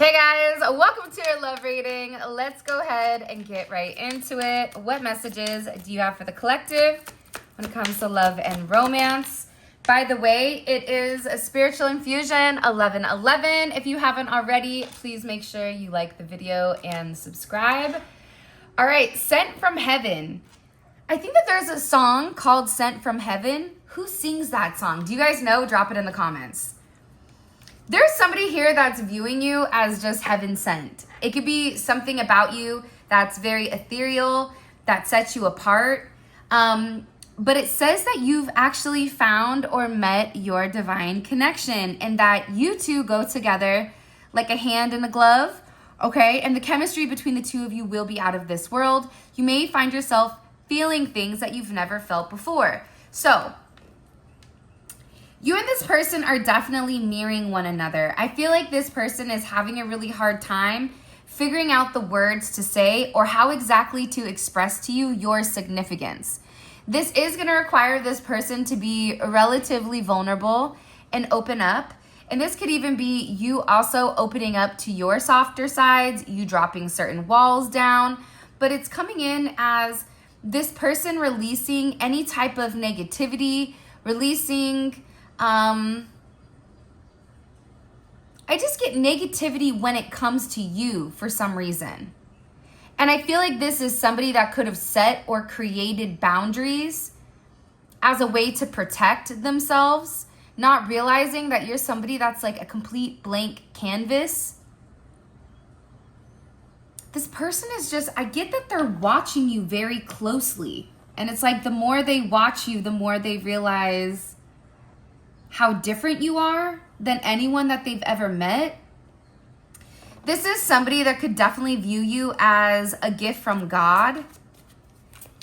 Hey guys, welcome to your love reading. Let's go ahead and get right into it. What messages do you have for the collective when it comes to love and romance? By the way, it is a spiritual infusion 11/11. If you haven't already, please make sure you like the video and subscribe. All right, Sent from Heaven. I think that there's a song called Sent from Heaven. Who sings that song? Do you guys know? Drop it in the comments. There's somebody here that's viewing you as just heaven sent. It could be something about you that's very ethereal, that sets you apart. But it says that you've actually found or met your divine connection and that you two go together like a hand in a glove, okay? And the chemistry between the two of you will be out of this world. You may find yourself feeling things that you've never felt before. So, you and this person are definitely mirroring one another. I feel like this person is having a really hard time figuring out the words to say or how exactly to express to you your significance. This is going to require this person to be relatively vulnerable and open up. And this could even be you also opening up to your softer sides, you dropping certain walls down. But it's coming in as this person releasing any type of negativity, releasing... I just get negativity when it comes to you for some reason. And I feel like this is somebody that could have set or created boundaries as a way to protect themselves, not realizing that you're somebody that's like a complete blank canvas. This person is just, I get that they're watching you very closely. And it's like the more they watch you, the more they realize how different you are than anyone that they've ever met. This is somebody that could definitely view you as a gift from God.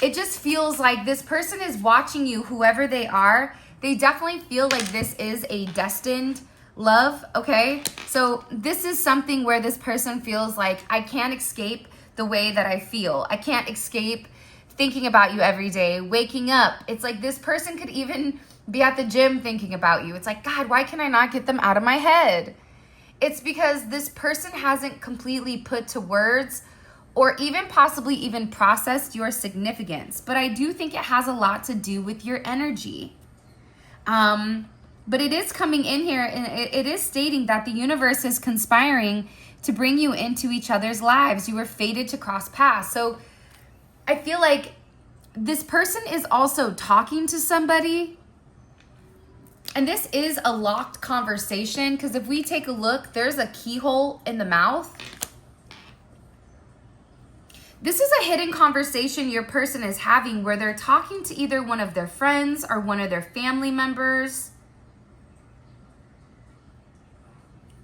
It just feels like this person is watching you, whoever they are. They definitely feel like this is a destined love, okay? So this is something where this person feels like, I can't escape the way that I feel. I can't escape thinking about you every day, waking up. It's like this person could even be at the gym thinking about you. It's like, God, why can I not get them out of my head? It's because this person hasn't completely put to words or even possibly even processed your significance. But I do think it has a lot to do with your energy. But it is coming in here and it is stating that the universe is conspiring to bring you into each other's lives. You were fated to cross paths. So I feel like this person is also talking to somebody. And this is a locked conversation because if we take a look, there's a keyhole in the mouth. This is a hidden conversation your person is having where they're talking to either one of their friends or one of their family members.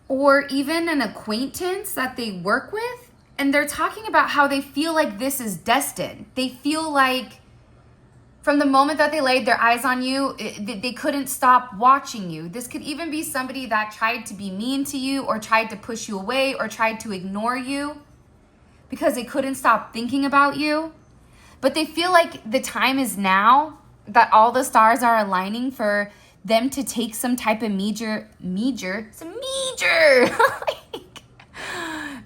Or even an acquaintance that they work with. And they're talking about how they feel like this is destined. They feel like from the moment that they laid their eyes on you, they couldn't stop watching you. This could even be somebody that tried to be mean to you or tried to push you away or tried to ignore you because they couldn't stop thinking about you. But they feel like the time is now, that all the stars are aligning for them to take some type of major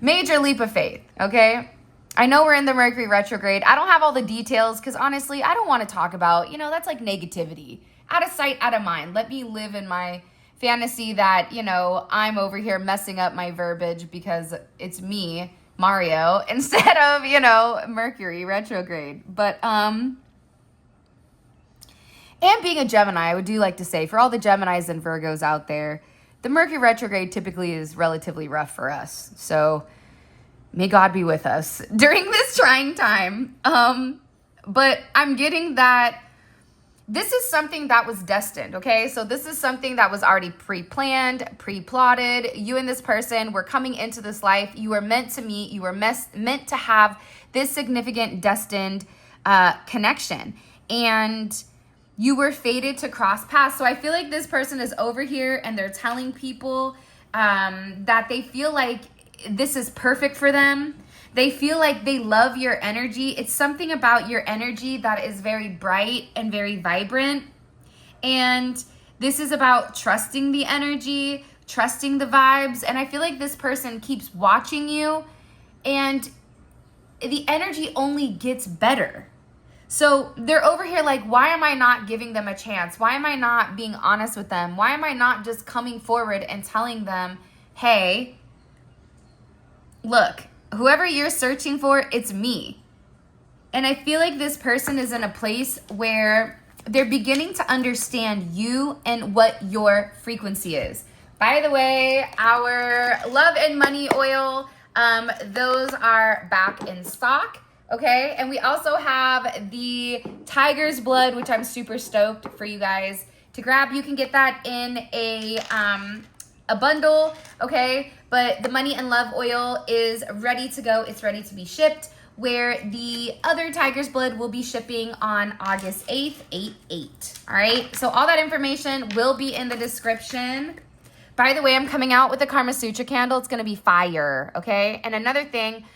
leap of faith, okay? I know we're in the Mercury retrograde. I don't have all the details because honestly, I don't want to talk about, that's like negativity. Out of sight, out of mind. Let me live in my fantasy that, I'm over here messing up my verbiage because it's me, Mario, instead of, Mercury retrograde. But, and being a Gemini, I would do like to say, for all the Geminis and Virgos out there, the Mercury retrograde typically is relatively rough for us. So may God be with us during this trying time. But I'm getting that this is something that was destined, okay? So this is something that was already pre-planned, pre-plotted. You and this person were coming into this life. You were meant to meet. You were meant to have this significant destined connection. And you were fated to cross paths. So I feel like this person is over here and they're telling people that they feel like this is perfect for them. They feel like they love your energy. It's something about your energy that is very bright and very vibrant. And this is about trusting the energy, trusting the vibes. And I feel like this person keeps watching you, and the energy only gets better. So they're over here like, why am I not giving them a chance? Why am I not being honest with them? Why am I not just coming forward and telling them, hey, look, whoever you're searching for, it's me. And I feel like this person is in a place where they're beginning to understand you and what your frequency is. By the way, our love and money oil, those are back in stock. Okay, and we also have the tiger's blood, which I'm super stoked for you guys to grab. You can get that in a bundle, okay? But the money and love oil is ready to go. It's ready to be shipped, where the other tiger's blood will be shipping on August 8th, 8/8. All right, so all that information will be in the description. By the way, I'm coming out with a Kama Sutra candle. It's gonna be fire, okay? And another thing,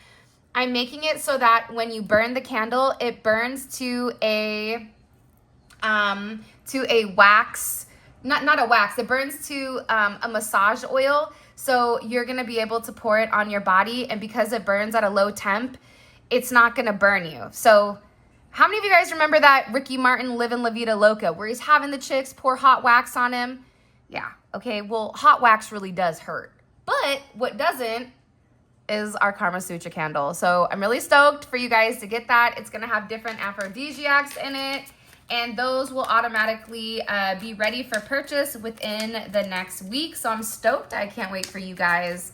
I'm making it so that when you burn the candle, it burns to a wax, not a wax, it burns to a massage oil. So you're gonna be able to pour it on your body, and because it burns at a low temp, it's not gonna burn you. So how many of you guys remember that Ricky Martin Livin' La Vida Loca, where he's having the chicks pour hot wax on him? Yeah, okay, well, hot wax really does hurt. But what doesn't is our Kama Sutra candle. So I'm really stoked for you guys to get that. It's gonna have different aphrodisiacs in it, and those will automatically be ready for purchase within the next week. So I'm stoked. I can't wait for you guys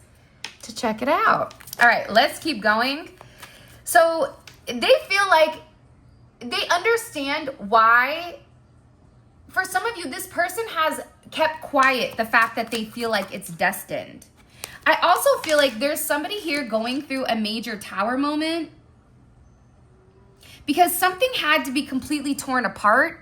to check it out. All right, let's keep going. So they feel like they understand why, for some of you, this person has kept quiet the fact that they feel like it's destined. I also feel like there's somebody here going through a major tower moment because something had to be completely torn apart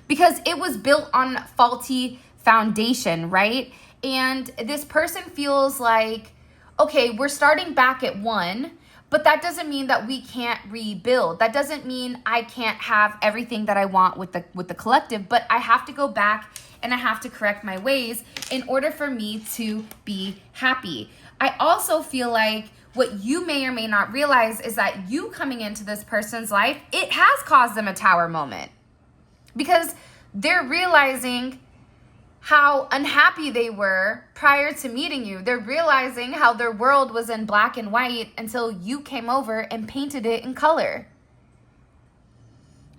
because it was built on faulty foundation, right? And this person feels like, okay, we're starting back at one, but that doesn't mean that we can't rebuild. That doesn't mean I can't have everything that I want with the collective, but I have to go back and I have to correct my ways in order for me to be happy. I also feel like what you may or may not realize is that you coming into this person's life, it has caused them a tower moment because they're realizing how unhappy they were prior to meeting you. They're realizing how their world was in black and white until you came over and painted it in color.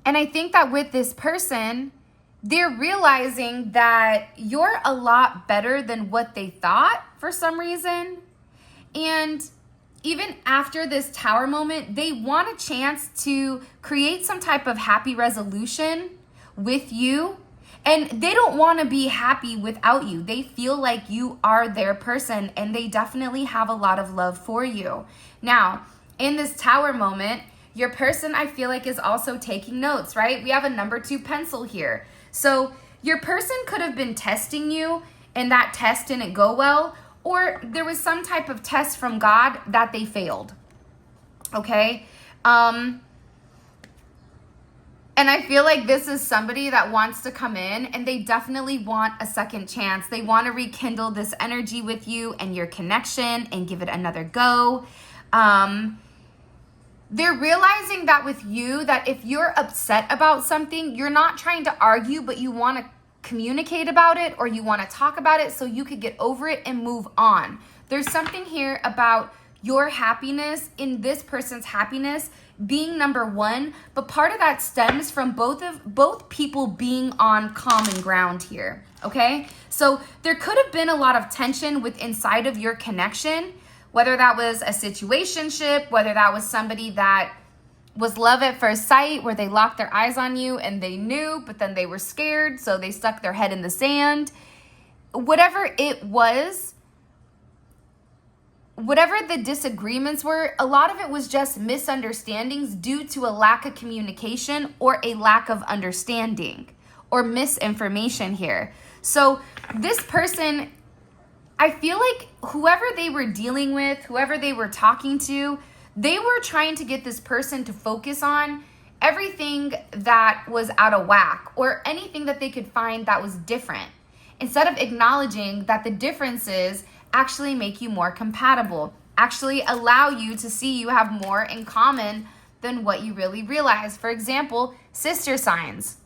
And I think that with this person, they're realizing that you're a lot better than what they thought for some reason. And even after this tower moment, they want a chance to create some type of happy resolution with you. And they don't want to be happy without you. They feel like you are their person, and they definitely have a lot of love for you. Now, in this tower moment, your person, I feel like, is also taking notes, right? We have a number 2 pencil here. So your person could have been testing you and that test didn't go well, or there was some type of test from God that they failed, okay? And I feel like this is somebody that wants to come in and they definitely want a second chance. They want to rekindle this energy with you and your connection and give it another go. They're realizing that with you, that if you're upset about something, you're not trying to argue, but you want to communicate about it or you want to talk about it so you could get over it and move on. There's something here about your happiness in this person's happiness being number 1, but part of that stems from both people being on common ground here, okay? So there could have been a lot of tension with inside of your connection, whether that was a situationship, whether that was somebody that was love at first sight, where they locked their eyes on you and they knew, but then they were scared, so they stuck their head in the sand. Whatever it was, whatever the disagreements were, a lot of it was just misunderstandings due to a lack of communication or a lack of understanding or misinformation here. So this person, I feel like whoever they were dealing with, whoever they were talking to, they were trying to get this person to focus on everything that was out of whack or anything that they could find that was different. instead of acknowledging that the differences actually make you more compatible, actually allow you to see you have more in common than what you really realize. For example, sister signs,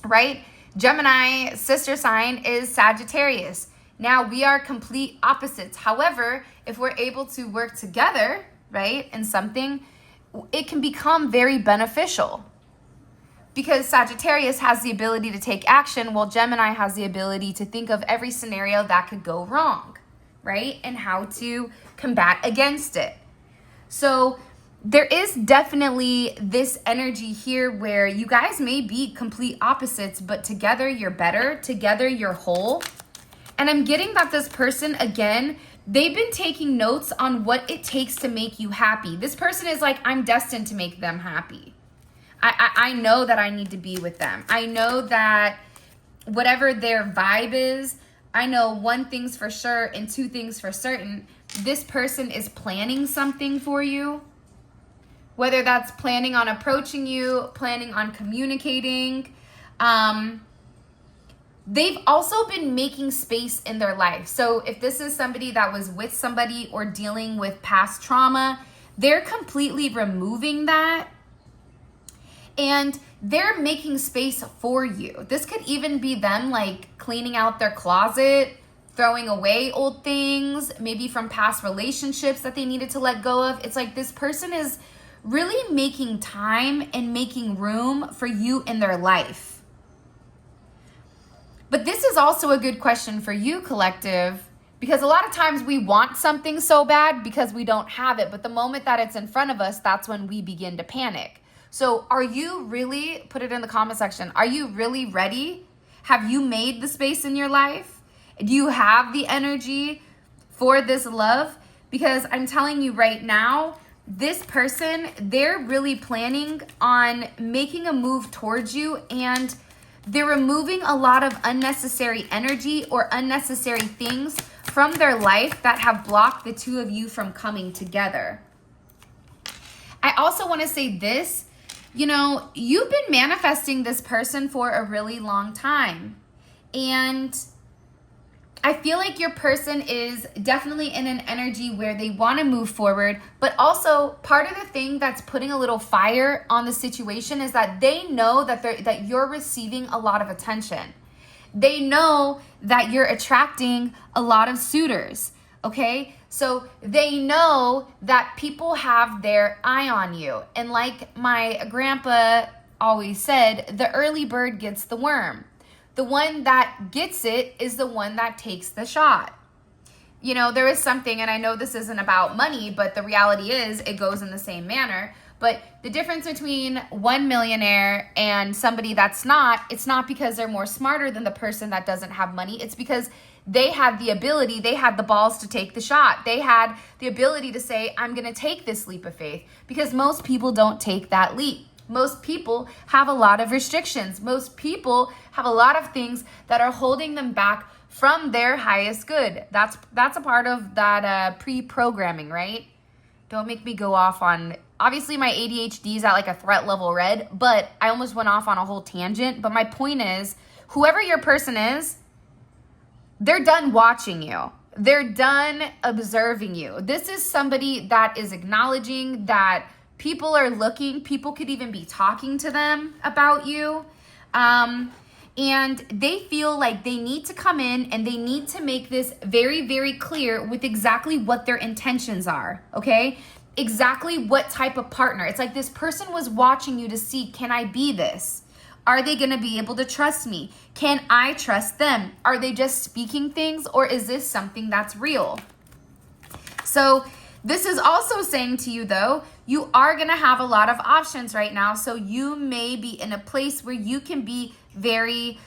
right? Gemini sister sign is Sagittarius. Now we are complete opposites. However, if we're able to work together, right, in something, it can become very beneficial because Sagittarius has the ability to take action while Gemini has the ability to think of every scenario that could go wrong, right? And how to combat against it. So there is definitely this energy here where you guys may be complete opposites, but together you're better, together you're whole. And I'm getting that this person, again, they've been taking notes on what it takes to make you happy. This person is like, I'm destined to make them happy. I know that I need to be with them. I know that whatever their vibe is, I know one thing's for sure and two things for certain. This person is planning something for you. Whether that's planning on approaching you, planning on communicating. They've also been making space in their life. So if this is somebody that was with somebody or dealing with past trauma, they're completely removing that. And they're making space for you. This could even be them like cleaning out their closet, throwing away old things, maybe from past relationships that they needed to let go of. It's like this person is really making time and making room for you in their life. But this is also a good question for you, collective, because a lot of times we want something so bad because we don't have it. But the moment that it's in front of us, that's when we begin to panic. So are you really, put it in the comment section, are you really ready? Have you made the space in your life? Do you have the energy for this love? Because I'm telling you right now, this person, they're really planning on making a move towards you, and they're removing a lot of unnecessary energy or unnecessary things from their life that have blocked the two of you from coming together. I also want to say this, you know, you've been manifesting this person for a really long time, and I feel like your person is definitely in an energy where they want to move forward, but also part of the thing that's putting a little fire on the situation is that they know that you're receiving a lot of attention. They know that you're attracting a lot of suitors, okay? So they know that people have their eye on you. And like my grandpa always said, the early bird gets the worm. The one that gets it is the one that takes the shot. You know, there is something, and I know this isn't about money, but the reality is it goes in the same manner. But the difference between one millionaire and somebody that's not, it's not because they're more smarter than the person that doesn't have money. It's because they had the ability, they had the balls to take the shot. They had the ability to say, I'm going to take this leap of faith, because most people don't take that leap. Most people have a lot of restrictions. Most people have a lot of things that are holding them back from their highest good. That's a part of that pre-programming, right? Don't make me go off on, obviously my ADHD is at like a threat level red, but I almost went off on a whole tangent. But my point is, whoever your person is, they're done watching you. They're done observing you. This is somebody that is acknowledging that people are looking. People could even be talking to them about you. And they feel like they need to come in and they need to make this very, very clear with exactly what their intentions are, okay? Exactly what type of partner. It's like this person was watching you to see, can I be this? Are they going to be able to trust me? Can I trust them? Are they just speaking things, or is this something that's real? So this is also saying to you, though, you are going to have a lot of options right now. So you may be in a place where you can be very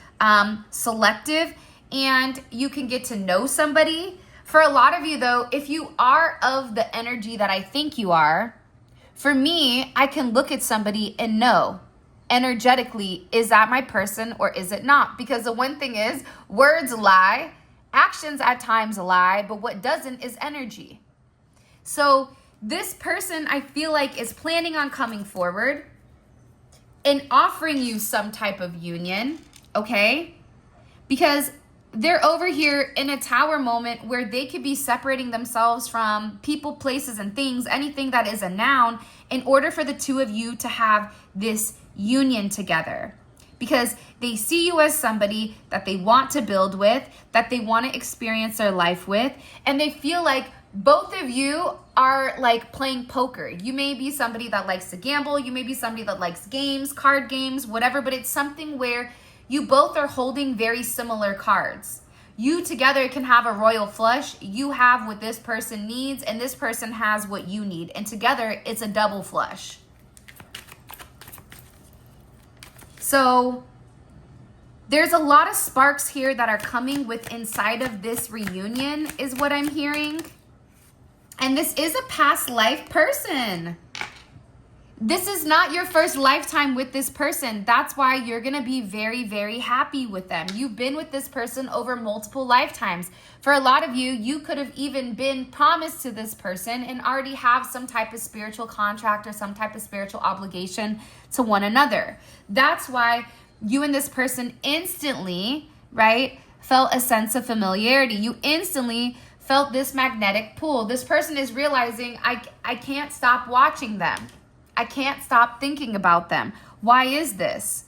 selective and you can get to know somebody. For a lot of you, though, if you are of the energy that I think you are, for me, I can look at somebody and know energetically, is that my person or is it not? Because the one thing is, words lie, actions at times lie, but what doesn't is energy. So this person, I feel like, is planning on coming forward and offering you some type of union, okay? Because they're over here in a tower moment where they could be separating themselves from people, places, and things, anything that is a noun, in order for the two of you to have this union together. Because they see you as somebody that they want to build with, that they want to experience their life with, and they feel like both of you are like playing poker. You may be somebody that likes to gamble, you may be somebody that likes games, card games, whatever, but it's something where you both are holding very similar cards. You together can have a royal flush. You have what this person needs, and this person has what you need. And together, it's a double flush. So there's a lot of sparks here that are coming with inside of this reunion, is what I'm hearing. And this is a past life person. This is not your first lifetime with this person. That's why you're going to be very, very happy with them. You've been with this person over multiple lifetimes. For a lot of you, you could have even been promised to this person and already have some type of spiritual contract or some type of spiritual obligation to one another. That's why you and this person instantly, right, felt a sense of familiarity. You instantly felt this magnetic pull. This person is realizing, I can't stop watching them. I can't stop thinking about them. Why is this?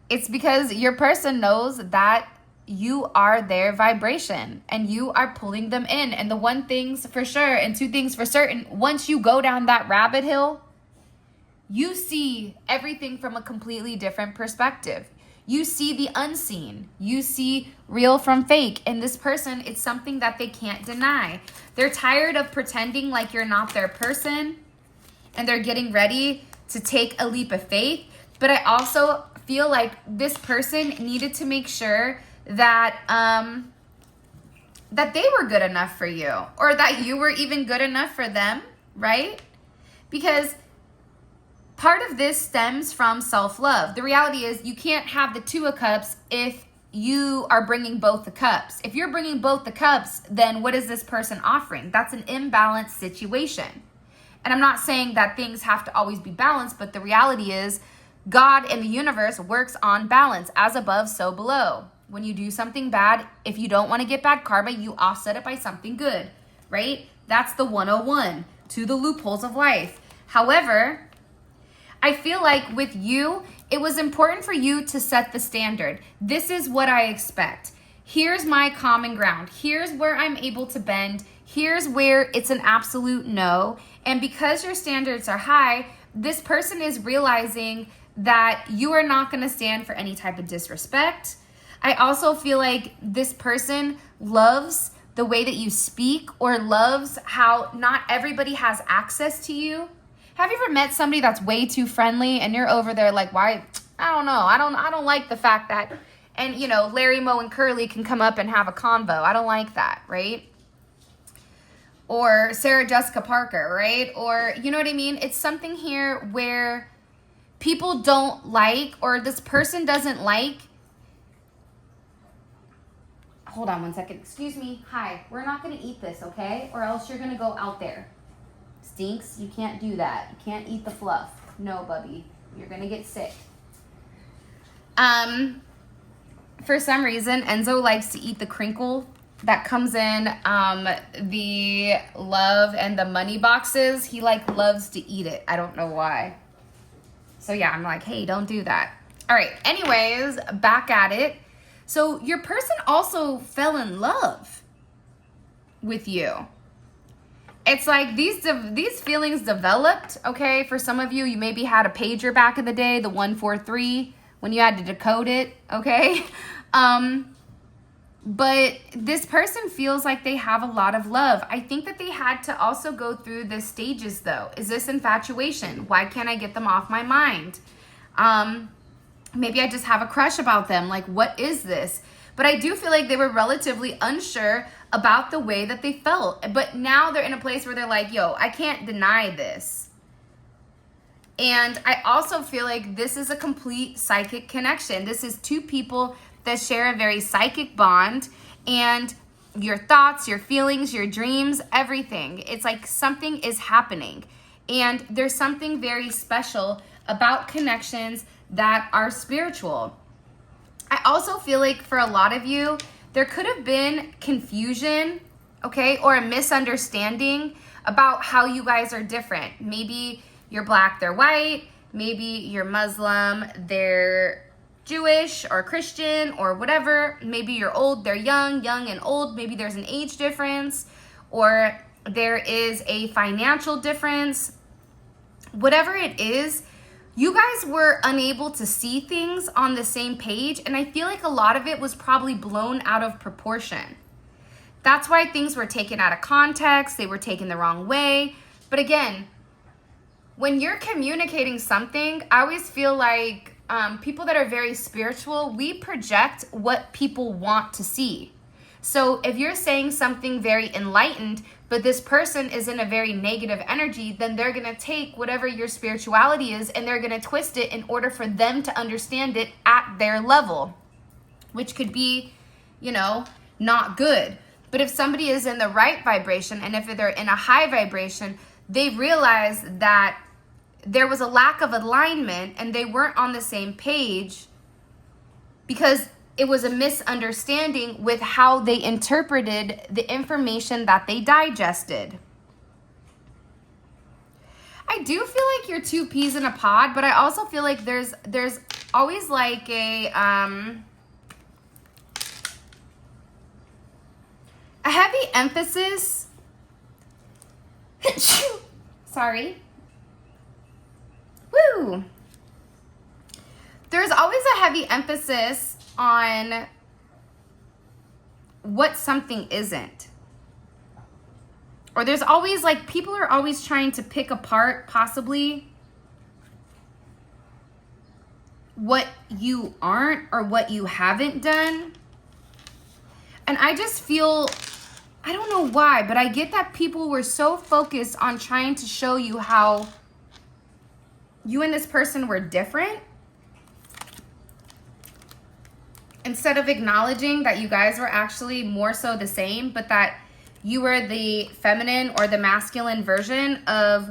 It's because your person knows that you are their vibration and you are pulling them in. And the one thing's for sure and two things for certain, once you go down that rabbit hill, you see everything from a completely different perspective. You see the unseen. You see real from fake. And this person, it's something that they can't deny. They're tired of pretending like you're not their person. And they're getting ready to take a leap of faith. But I also feel like this person needed to make sure that that they were good enough for you, or that you were even good enough for them, right? Because part of this stems from self-love. The reality is you can't have the Two of Cups if you are bringing both the cups. If you're bringing both the cups, then what is this person offering? That's an imbalanced situation. And I'm not saying that things have to always be balanced, but the reality is God and the universe works on balance, as above, so below. When you do something bad, if you don't want to get bad karma, you offset it by something good, right? That's the 101 to the loopholes of life. However, I feel like with you, it was important for you to set the standard. This is what I expect. Here's my common ground. Here's where I'm able to bend. Here's where it's an absolute no. And because your standards are high, this person is realizing that you are not going to stand for any type of disrespect. I also feel like this person loves the way that you speak, or loves how not everybody has access to you. Have you ever met somebody that's way too friendly and you're over there like, why? I don't know. I don't like the fact that, and you know, Larry, Moe, and Curly can come up and have a convo. I don't like that, right? Or Sarah Jessica Parker, right? Or, you know what I mean? It's something here where people don't like, or this person doesn't like. Hold on one second. Excuse me. Hi. We're not going to eat this, okay? Or else you're going to go out there. Stinks. You can't do that. You can't eat the fluff. No, bubby. You're going to get sick. For some reason, Enzo likes to eat the crinkle that comes in the love and the money boxes. He like loves to eat it. I don't know why. So yeah, I'm like, hey, don't do that. All right. Anyways, back at it. So your person also fell in love with you. It's like these feelings developed, okay? For some of you, you maybe had a pager back in the day, the 143, when you had to decode it, okay? But this person feels like they have a lot of love. I think that they had to also go through the stages, though. Is this infatuation? Why can't I get them off my mind? Maybe I just have a crush about them. Like, what is this? But I do feel like they were relatively unsure about the way that they felt. But now they're in a place where they're like, yo, I can't deny this. And I also feel like this is a complete psychic connection. This is two people that share a very psychic bond, and your thoughts, your feelings, your dreams, everything. It's like something is happening. And there's something very special about connections that are spiritual. I also feel like for a lot of you, there could have been confusion, okay, or a misunderstanding about how you guys are different. Maybe you're black, they're white. Maybe you're Muslim, they're Jewish or Christian or whatever. Maybe you're old, they're young, young and old. Maybe there's an age difference, or there is a financial difference. Whatever it is, you guys were unable to see things on the same page, and I feel like a lot of it was probably blown out of proportion. That's why things were taken out of context, they were taken the wrong way. But again, when you're communicating something, I always feel like people that are very spiritual, we project what people want to see. So if you're saying something very enlightened, but this person is in a very negative energy, then they're going to take whatever your spirituality is and they're going to twist it in order for them to understand it at their level, which could be, you know, not good. But if somebody is in the right vibration, and if they're in a high vibration, they realize that there was a lack of alignment and they weren't on the same page because it was a misunderstanding with how they interpreted the information that they digested. I do feel like you're two peas in a pod, but I also feel like there's always like a heavy emphasis. Sorry. Woo! There's always a heavy emphasis on what something isn't. Or there's always like, people are always trying to pick apart possibly what you aren't or what you haven't done. And I just feel, I don't know why, but I get that people were so focused on trying to show you how you and this person were different, instead of acknowledging that you guys were actually more so the same, but that you were the feminine or the masculine version of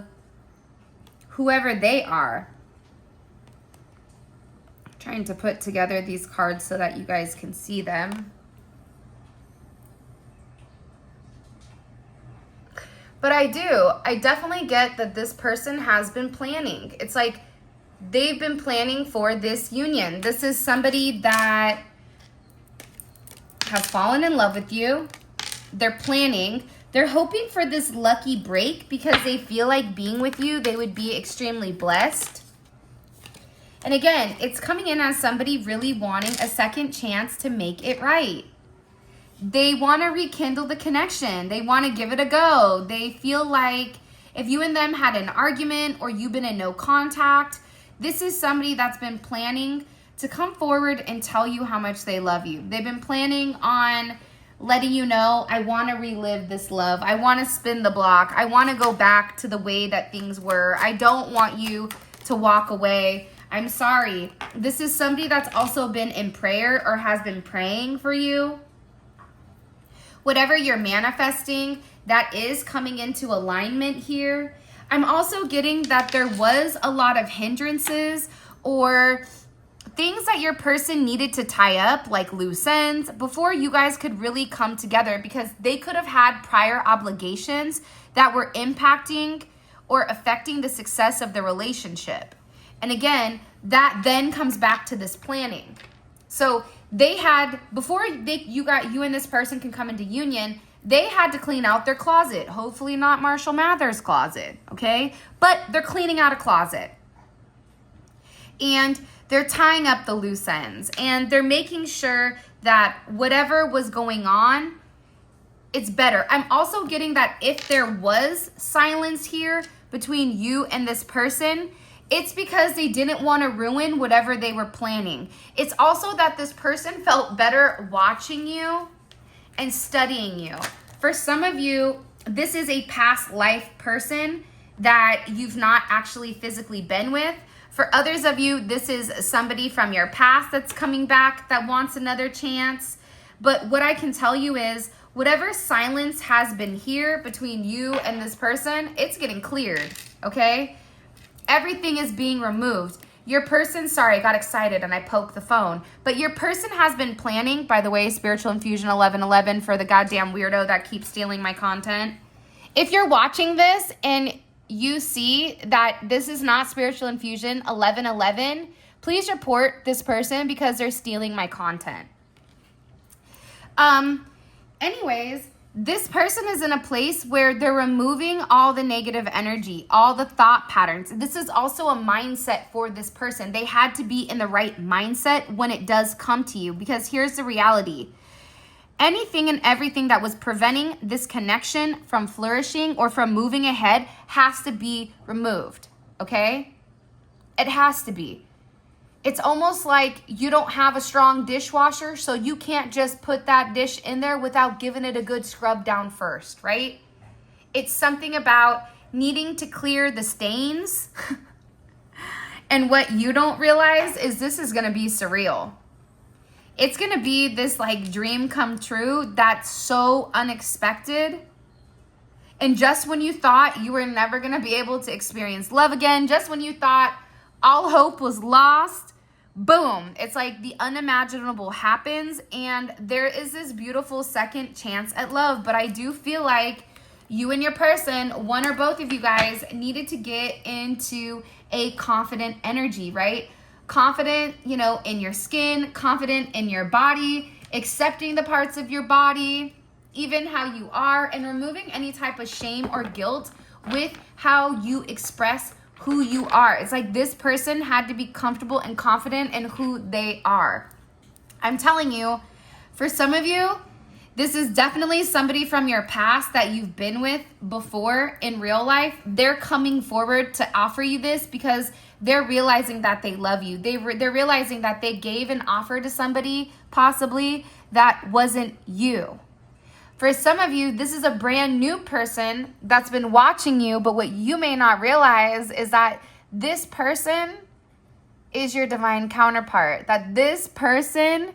whoever they are. I'm trying to put together these cards so that you guys can see them. But I definitely get that this person has been planning. It's like they've been planning for this union. This is somebody that has fallen in love with you. They're planning. They're hoping for this lucky break because they feel like being with you, they would be extremely blessed. And again, it's coming in as somebody really wanting a second chance to make it right. They want to rekindle the connection. They want to give it a go. They feel like if you and them had an argument or you've been in no contact, this is somebody that's been planning to come forward and tell you how much they love you. They've been planning on letting you know, I want to relive this love. I want to spin the block. I want to go back to the way that things were. I don't want you to walk away. I'm sorry. This is somebody that's also been in prayer or has been praying for you. Whatever you're manifesting, that is coming into alignment here. I'm also getting that there was a lot of hindrances or things that your person needed to tie up, like loose ends, before you guys could really come together, because they could have had prior obligations that were impacting or affecting the success of the relationship. And again, that then comes back to this planning. So they had, before you and this person can come into union, they had to clean out their closet. Hopefully not Marshall Mathers' closet, okay? But they're cleaning out a closet. And they're tying up the loose ends. And they're making sure that whatever was going on, it's better. I'm also getting that if there was silence here between you and this person, it's because they didn't want to ruin whatever they were planning. It's also that this person felt better watching you and studying you. For some of you, this is a past life person that you've not actually physically been with. For others of you, this is somebody from your past that's coming back that wants another chance. But what I can tell you is, whatever silence has been here between you and this person, it's getting cleared, okay? Everything is being removed. Your person, sorry, I got excited and I poked the phone. But your person has been planning, by the way, Spiritual Infusion 1111 for the goddamn weirdo that keeps stealing my content. If you're watching this and you see that this is not Spiritual Infusion 1111, please report this person because they're stealing my content. Anyways, this person is in a place where they're removing all the negative energy, all the thought patterns. This is also a mindset for this person. They had to be in the right mindset when it does come to you, because here's the reality. Anything and everything that was preventing this connection from flourishing or from moving ahead has to be removed, okay? It has to be. It's almost like you don't have a strong dishwasher, so you can't just put that dish in there without giving it a good scrub down first, right? It's something about needing to clear the stains. And what you don't realize is this is going to be surreal. It's going to be this like dream come true that's so unexpected. And just when you thought you were never going to be able to experience love again, just when you thought all hope was lost, boom, it's like the unimaginable happens and there is this beautiful second chance at love. But I do feel like you and your person, one or both of you guys, needed to get into a confident energy, right? Confident, in your skin, confident in your body, accepting the parts of your body, even how you are, and removing any type of shame or guilt with how you express who you are. It's like this person had to be comfortable and confident in who they are. I'm telling you, for some of you, this is definitely somebody from your past that you've been with before in real life. They're coming forward to offer you this because they're realizing that they love you. They're realizing that they gave an offer to somebody possibly that wasn't you. For some of you, this is a brand new person that's been watching you, but what you may not realize is that this person is your divine counterpart, that this person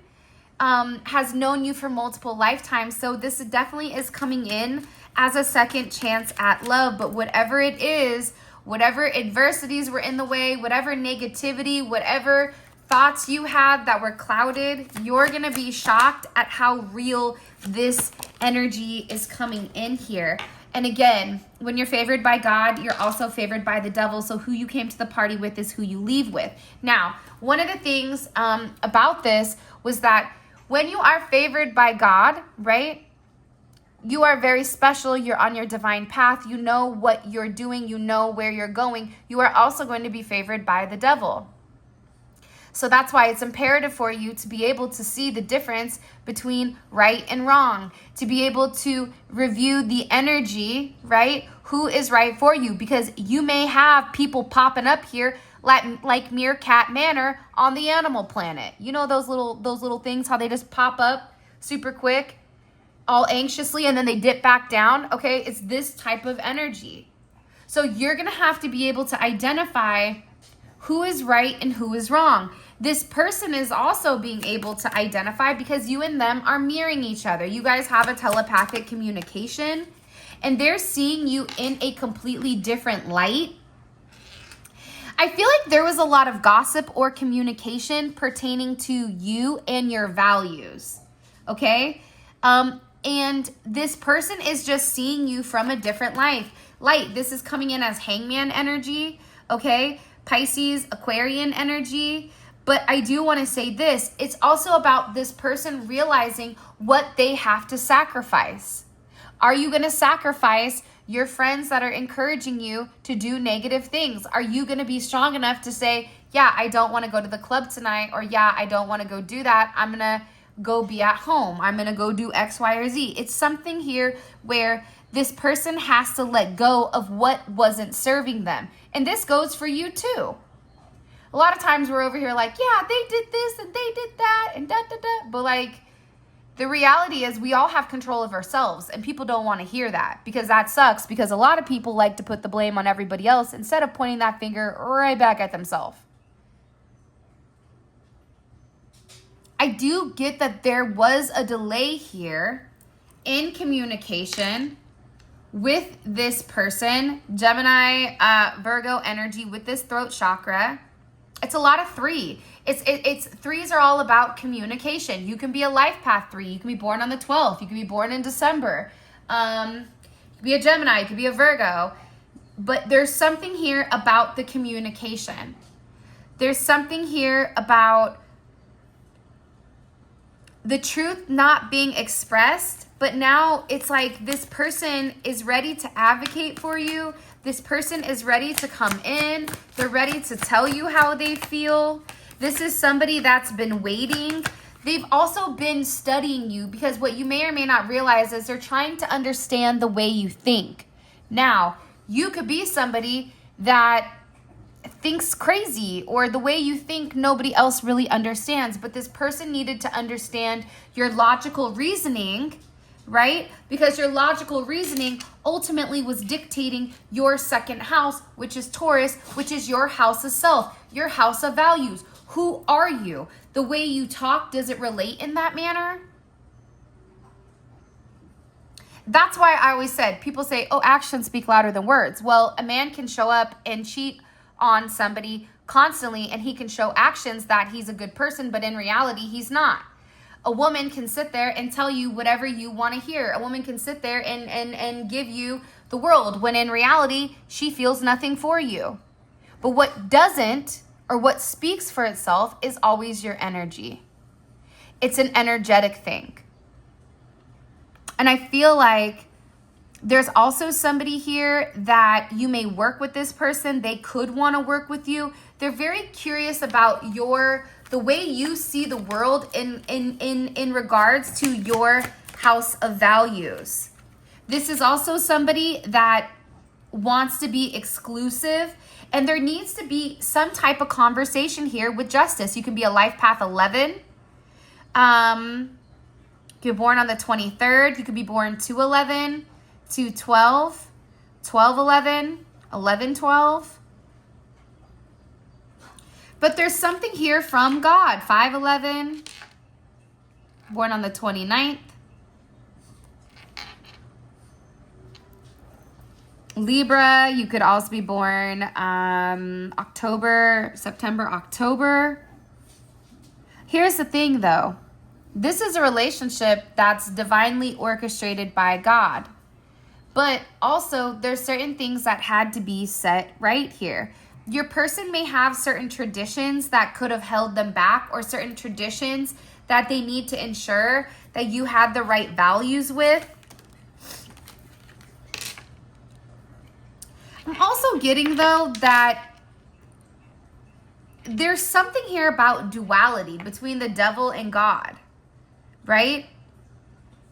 has known you for multiple lifetimes. So this definitely is coming in as a second chance at love. But whatever it is, whatever adversities were in the way, whatever negativity, whatever thoughts you had that were clouded, you're going to be shocked at how real this energy is coming in here. And again, when you're favored by God, you're also favored by the devil. So who you came to the party with is who you leave with. Now, one of the things about this was that when you are favored by God, right, you are very special. You're on your divine path. You know what you're doing. You know where you're going. You are also going to be favored by the devil. So that's why it's imperative for you to be able to see the difference between right and wrong, to be able to review the energy, right? Who is right for you? Because you may have people popping up here like Meerkat Manor on the Animal Planet. You know those little things, how they just pop up super quick, all anxiously, and then they dip back down. Okay, it's this type of energy. So you're gonna have to be able to identify who is right and who is wrong. This person is also being able to identify because you and them are mirroring each other. You guys have a telepathic communication and they're seeing you in a completely different light. I feel like there was a lot of gossip or communication pertaining to you and your values, okay? And this person is just seeing you from a different light. This is coming in as Hangman energy, okay? Pisces, Aquarian energy. But I do want to say this. It's also about this person realizing what they have to sacrifice. Are you going to sacrifice your friends that are encouraging you to do negative things? Are you going to be strong enough to say, yeah, I don't want to go to the club tonight, or yeah, I don't want to go do that. I'm going to go be at home. I'm going to go do X, Y, or Z. It's something here where this person has to let go of what wasn't serving them. And this goes for you too. A lot of times we're over here like, yeah, they did this and they did that and da-da-da. But like, the reality is we all have control of ourselves, and people don't want to hear that because that sucks, because a lot of people like to put the blame on everybody else instead of pointing that finger right back at themselves. I do get that there was a delay here in communication with this person, Gemini, Virgo energy with this throat chakra. It's a lot of 3. It's 3s are all about communication. You can be a life path 3. You can be born on the 12th. You can be born in December. You can be a Gemini. You can be a Virgo. But there's something here about the communication. There's something here about the truth not being expressed, but now it's like this person is ready to advocate for you. This person is ready to come in. They're ready to tell you how they feel. This is somebody that's been waiting. They've also been studying you, because what you may or may not realize is they're trying to understand the way you think. Now, you could be somebody that thinks crazy, or the way you think nobody else really understands, but this person needed to understand your logical reasoning, right? Because your logical reasoning ultimately was dictating your second house, which is Taurus, which is your house of self, your house of values. Who are you? The way you talk, does it relate in that manner? That's why I always said, people say, oh, actions speak louder than words. Well, a man can show up and cheat on somebody constantly, and he can show actions that he's a good person, but in reality, he's not. A woman can sit there and tell you whatever you want to hear. A woman can sit there and give you the world, when in reality, she feels nothing for you. But what doesn't, or what speaks for itself, is always your energy. It's an energetic thing. And I feel like there's also somebody here that you may work with this person. They could want to work with you. They're very curious about the way you see the world in regards to your house of values. This is also somebody that wants to be exclusive, and there needs to be some type of conversation here with justice. You can be a life path 11. You're born on the 23rd. You could be born 2/11. 2/12, 12/11, 11/12. But there's something here from God. 5/11, born on the 29th. Libra, you could also be born September, October. Here's the thing though. This is a relationship that's divinely orchestrated by God. But also, there's certain things that had to be set right here. Your person may have certain traditions that could have held them back, or certain traditions that they need to ensure that you had the right values with. I'm also getting, though, that there's something here about duality between the devil and God, right?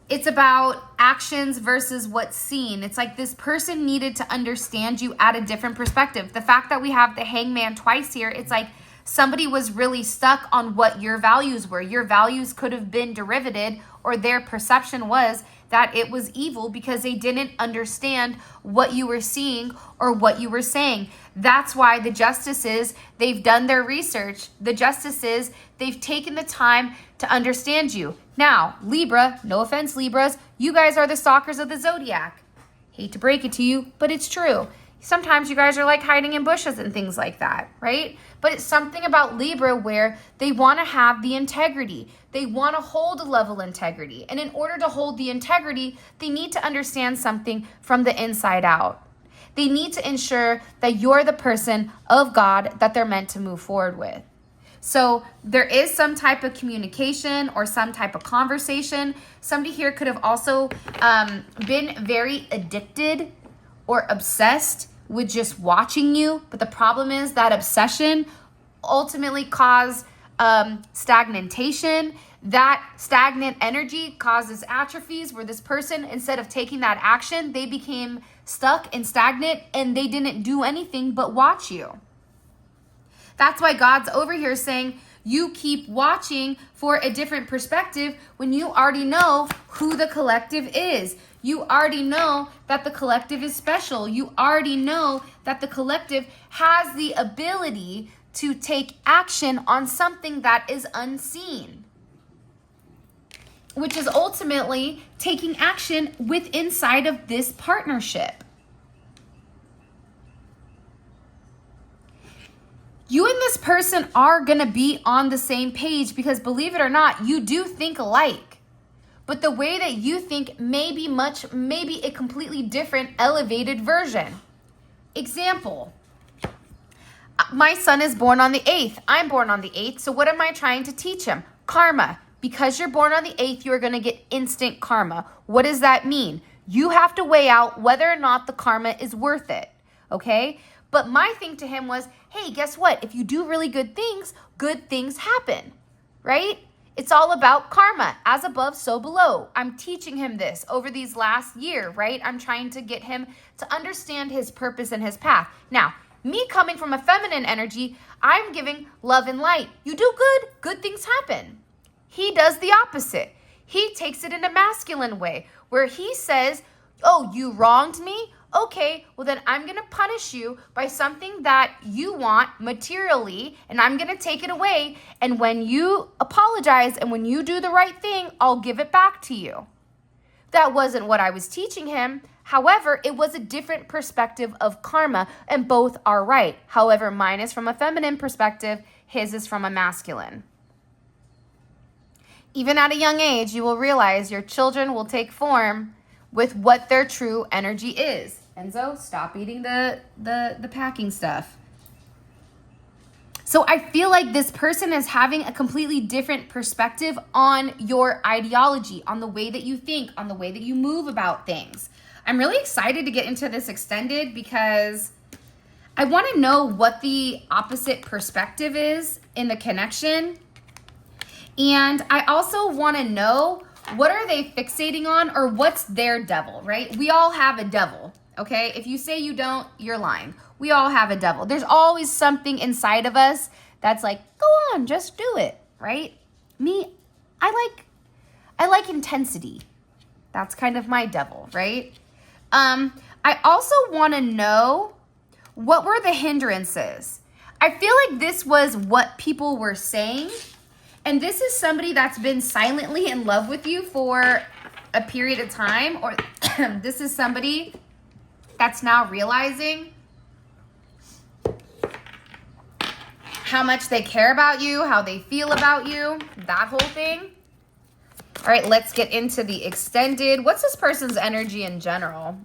It's about actions versus what's seen. It's like this person needed to understand you at a different perspective. The fact that we have the hangman twice here, it's like somebody was really stuck on what your values were. Your values could have been derivative, or their perception was that it was evil because they didn't understand what you were seeing or what you were saying. That's why the justices, they've done their research. The justices, they've taken the time to understand you. Now, Libra, no offense, Libras, you guys are the stalkers of the zodiac. Hate to break it to you, but it's true. Sometimes you guys are like hiding in bushes and things like that, right? But it's something about Libra where they want to have the integrity. They want to hold a level of integrity. And in order to hold the integrity, they need to understand something from the inside out. They need to ensure that you're the person of God that they're meant to move forward with. So there is some type of communication or some type of conversation. Somebody here could have also been very addicted or obsessed with just watching you. But the problem is that obsession ultimately caused stagnation. That stagnant energy causes atrophies, where this person, instead of taking that action, they became stuck and stagnant, and they didn't do anything but watch you. That's why God's over here saying, you keep watching for a different perspective when you already know who the collective is. You already know that the collective is special. You already know that the collective has the ability to take action on something that is unseen, which is ultimately taking action with inside of this partnership. You and this person are going to be on the same page because, believe it or not, you do think alike. But the way that you think may be maybe a completely different elevated version. Example, my son is born on the 8th. I'm born on the 8th. So what am I trying to teach him? Karma. Because you're born on the 8th, you're going to get instant karma. What does that mean? You have to weigh out whether or not the karma is worth it. Okay? But my thing to him was, hey, guess what? If you do really good things happen. Right? It's all about karma. As above, so below. I'm teaching him this over these last year, right? I'm trying to get him to understand his purpose and his path. Now, me coming from a feminine energy, I'm giving love and light. You do good things happen. He does the opposite. He takes it in a masculine way where he says, oh, you wronged me? Okay, well then I'm going to punish you by something that you want materially, and I'm going to take it away. And when you apologize and when you do the right thing, I'll give it back to you. That wasn't what I was teaching him. However, it was a different perspective of karma, and both are right. However, mine is from a feminine perspective, his is from a masculine. Even at a young age, you will realize your children will take form with what their true energy is. Enzo, stop eating the packing stuff. So I feel like this person is having a completely different perspective on your ideology, on the way that you think, on the way that you move about things. I'm really excited to get into this extended because I want to know what the opposite perspective is in the connection. And I also want to know, what are they fixating on, or what's their devil, right? We all have a devil, okay? If you say you don't, you're lying. We all have a devil. There's always something inside of us that's like, go on, just do it, right? Me, I like intensity. That's kind of my devil, right? I also want to know, what were the hindrances? I feel like this was what people were saying. And this is somebody that's been silently in love with you for a period of time, or this is somebody that's now realizing how much they care about you, how they feel about you, that whole thing. All right, let's get into the extended. What's this person's energy in general?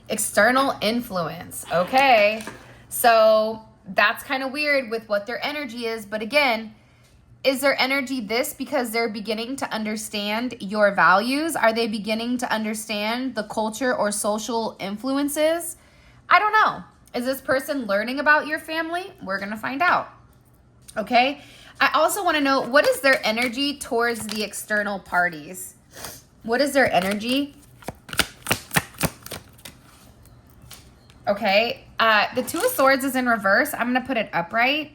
External influence. Okay, so that's kind of weird with what their energy is. But again, is their energy this because they're beginning to understand your values? Are they beginning to understand the culture or social influences? I don't know. Is this person learning about your family? We're going to find out. Okay. I also want to know, what is their energy towards the external parties? What is their energy? Okay. The Two of Swords is in reverse. I'm going to put it upright.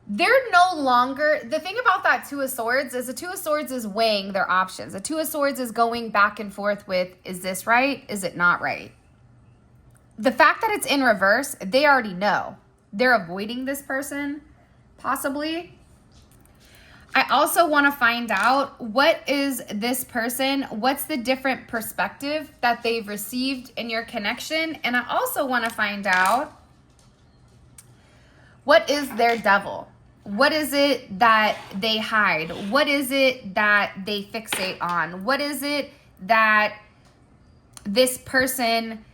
They're no longer, the thing about that Two of Swords is the Two of Swords is weighing their options. The Two of Swords is going back and forth with, is this right? Is it not right? The fact that it's in reverse, they already know. They're avoiding this person, possibly. I also want to find out, what is this person? What's the different perspective that they've received in your connection? And I also want to find out, what is their devil? What is it that they hide? What is it that they fixate on? What is it that this person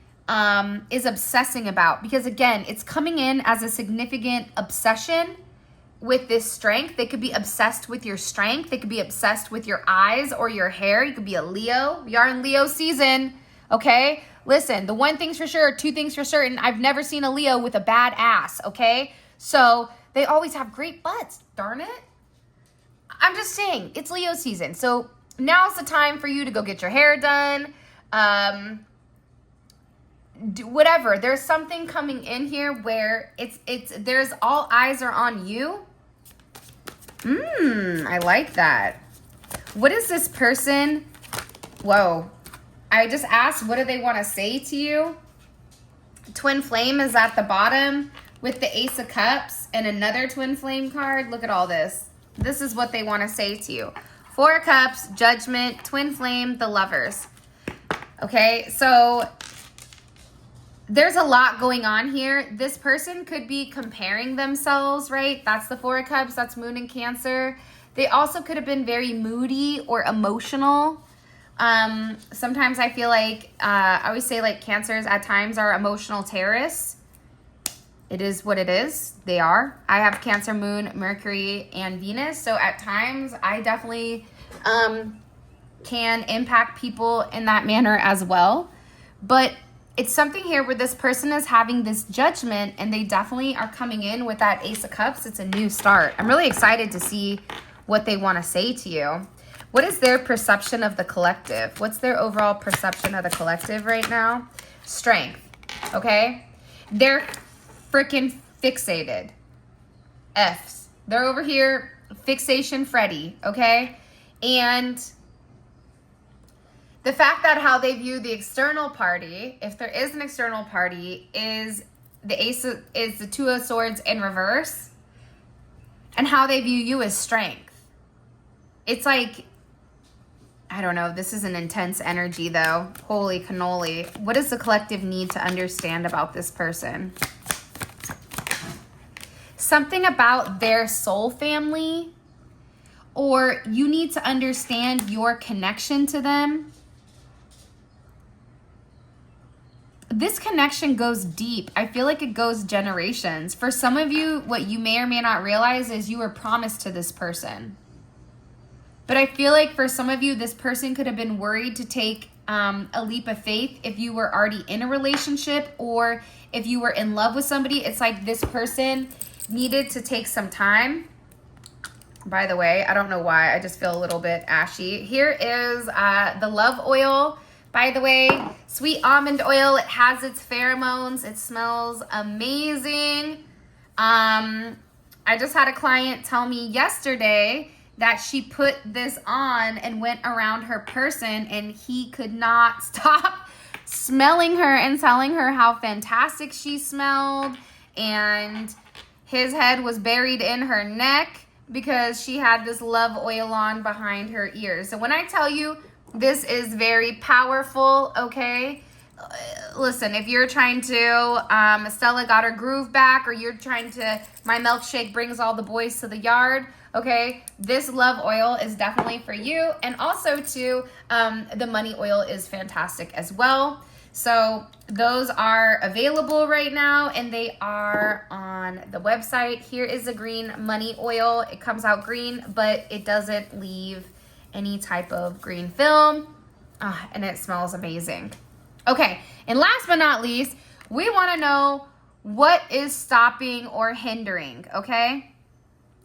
is obsessing about? Because again, it's coming in as a significant obsession with this strength. They could be obsessed with your strength. They could be obsessed with your eyes or your hair. You could be a Leo. We are in Leo season, okay? Listen, the one thing's for sure, two things for certain. I've never seen a Leo with a bad ass, okay? So they always have great butts, darn it. I'm just saying, it's Leo season. So now's the time for you to go get your hair done. Whatever. There's something coming in here where there's all eyes are on you. I like that. What is this person? Whoa. I just asked, what do they want to say to you? Twin Flame is at the bottom with the Ace of Cups and another Twin Flame card. Look at all this. This is what they want to say to you. Four of Cups, Judgment, Twin Flame, the Lovers. Okay, so there's a lot going on here. This person could be comparing themselves, right? That's the Four of Cups. That's Moon in Cancer. They also could have been very moody or emotional. Sometimes I feel like, I always say like Cancers at times are emotional terrorists. It is what it is. They are. I have Cancer, Moon, Mercury, and Venus. So at times I definitely can impact people in that manner as well. But it's something here where this person is having this judgment and they definitely are coming in with that Ace of Cups. It's a new start. I'm really excited to see what they want to say to you. What is their perception of the collective? What's their overall perception of the collective right now? Strength, okay? They're freaking fixated. F's. They're over here, fixation Freddy, okay? And the fact that how they view the external party, if there is an external party, is the Two of Swords in reverse. And how they view you as strength. It's like, I don't know, this is an intense energy though. Holy cannoli. What does the collective need to understand about this person? Something about their soul family, or you need to understand your connection to them. This connection goes deep. I feel like it goes generations. For some of you, what you may or may not realize is you were promised to this person. But I feel like for some of you, this person could have been worried to take a leap of faith if you were already in a relationship or if you were in love with somebody. It's like this person needed to take some time. By the way, I don't know why. I just feel a little bit ashy. Here is the love oil. By the way, sweet almond oil. It has its pheromones. It smells amazing. I just had a client tell me yesterday that she put this on and went around her person and he could not stop smelling her and telling her how fantastic she smelled. And his head was buried in her neck because she had this love oil on behind her ears. So when I tell you, this is very powerful, okay? Listen, if you're trying to, Stella got her groove back, or you're trying to, my milkshake brings all the boys to the yard, okay? This love oil is definitely for you. And also too, the money oil is fantastic as well. So those are available right now and they are on the website. Here is the green money oil. It comes out green, but it doesn't leave any type of green film, and it smells amazing. Okay, and last but not least, we want to know what is stopping or hindering, okay?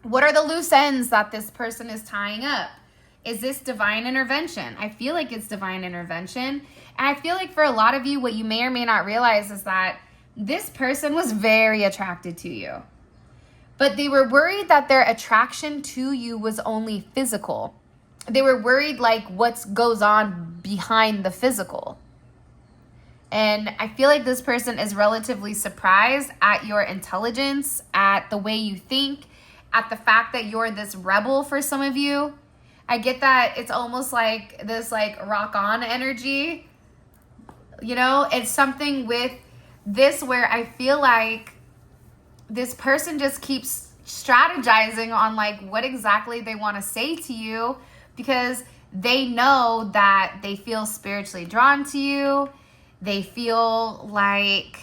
What are the loose ends that this person is tying up? Is this divine intervention? I feel like it's divine intervention. And I feel like for a lot of you, what you may or may not realize is that this person was very attracted to you. But they were worried that their attraction to you was only physical. They were worried like what goes on behind the physical. And I feel like this person is relatively surprised at your intelligence, at the way you think, at the fact that you're this rebel for some of you. I get that it's almost like this like rock on energy. You know, it's something with this where I feel like this person just keeps strategizing on like what exactly they want to say to you, because they know that they feel spiritually drawn to you. They feel like,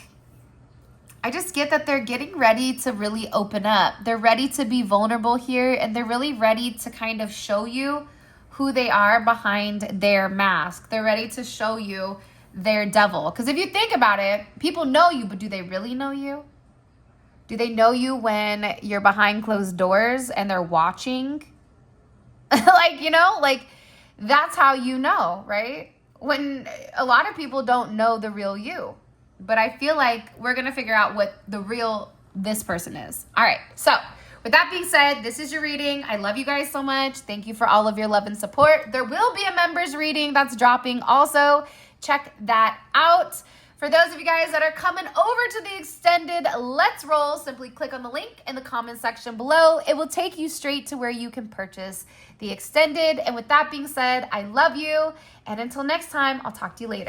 I just get that they're getting ready to really open up. They're ready to be vulnerable here, and they're really ready to kind of show you who they are behind their mask. They're ready to show you their devil. Because if you think about it, people know you, but do they really know you? Do they know you when you're behind closed doors and they're watching? Like, you know, like that's how you know, right? When a lot of people don't know the real you. But I feel like we're going to figure out what the real this person is. All right. So with that being said, this is your reading. I love you guys so much. Thank you for all of your love and support. There will be a members reading that's dropping also. Check that out. For those of you guys that are coming over to the extended Let's Roll, simply click on the link in the comment section below. It will take you straight to where you can purchase the extended. And with that being said, I love you. And until next time, I'll talk to you later.